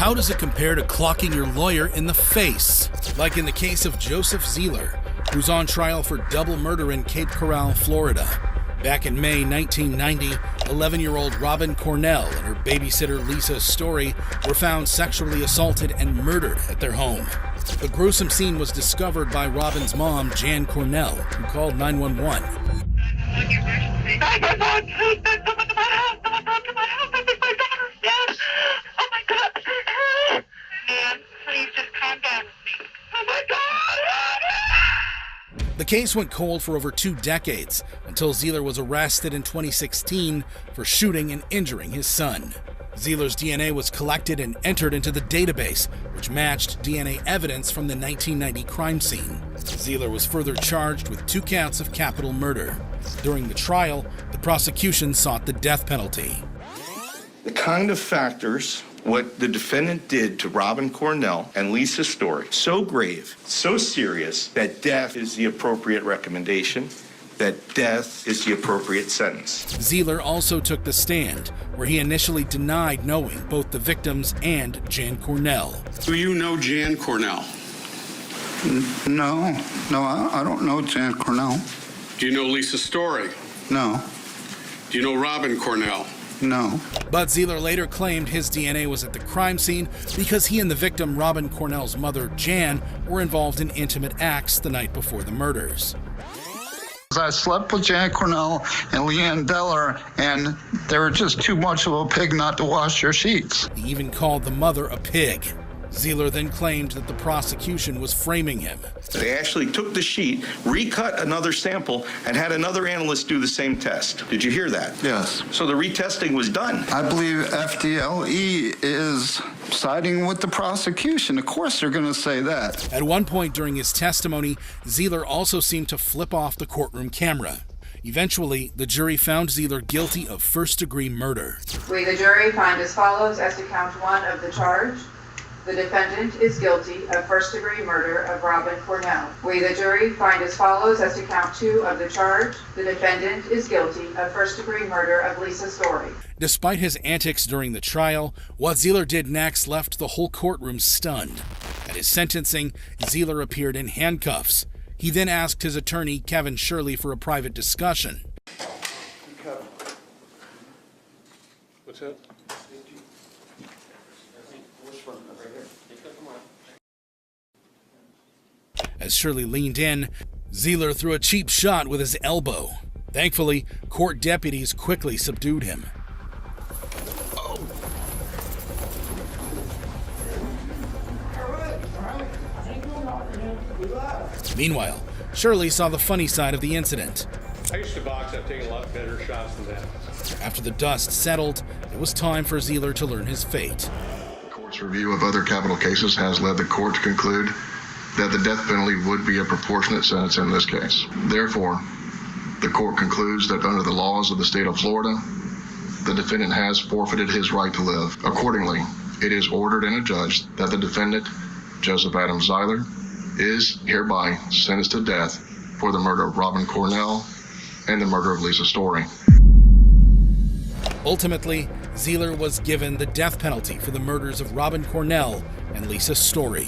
How does it compare to clocking your lawyer in the face? Like in the case of Joseph Zeeler, who's on trial for double murder in Cape Coral, Florida. Back in May 1990, 11-year-old Robin Cornell and her babysitter Lisa Story were found sexually assaulted and murdered at their home. The gruesome scene was discovered by Robin's mom, Jan Cornell, who called 911. The case went cold for over 2 decades until Zeeler was arrested in 2016 for shooting and injuring his son. Zeeler's DNA was collected and entered into the database, which matched DNA evidence from the 1990 crime scene. Zeeler was further charged with 2 counts of capital murder. During the trial, the prosecution sought the death penalty. The kind of factors what the defendant did to Robin Cornell and Lisa Story, so grave, so serious, that death is the appropriate recommendation, that death is the appropriate sentence. Zeeler also took the stand, where he initially denied knowing both the victims and Jan Cornell. Do you know Jan Cornell? No, I don't know Jan Cornell. Do you know Lisa Story? No. Do you know Robin Cornell? No. But Zeeler later claimed his DNA was at the crime scene because he and the victim, Robin Cornell's mother, Jan, were involved in intimate acts the night before the murders. I slept with Jan Cornell and Leanne Deller, and they were just too much of a pig not to wash your sheets. He even called the mother a pig. Zeeler then claimed that the prosecution was framing him. They actually took the sheet, recut another sample, and had another analyst do the same test. Did you hear that? Yes. So the retesting was done. I believe FDLE is siding with the prosecution. Of course they're going to say that. At one point during his testimony, Zeeler also seemed to flip off the courtroom camera. Eventually, the jury found Zeeler guilty of first-degree murder. We, the jury, find as follows as to count 1 of the charge. The defendant is guilty of first-degree murder of Robin Cornell. We, the jury, find as follows as to count 2 of the charge. The defendant is guilty of first-degree murder of Lisa Story. Despite his antics during the trial, what Zeeler did next left the whole courtroom stunned. At his sentencing, Zeeler appeared in handcuffs. He then asked his attorney, Kevin Shirley, for a private discussion. What's that? As Shirley leaned in, Zeeler threw a cheap shot with his elbow. Thankfully, court deputies quickly subdued him. Meanwhile, Shirley saw the funny side of the incident. I used to box. I've taken a lot better shots than that. After the dust settled, it was time for Zeeler to learn his fate. The court's review of other capital cases has led the court to conclude that the death penalty would be a proportionate sentence in this case. Therefore, the court concludes that under the laws of the state of Florida, the defendant has forfeited his right to live. Accordingly, it is ordered and adjudged that the defendant, Joseph Adam Zeeler, is hereby sentenced to death for the murder of Robin Cornell and the murder of Lisa Story. Ultimately, Zeeler was given the death penalty for the murders of Robin Cornell and Lisa Story.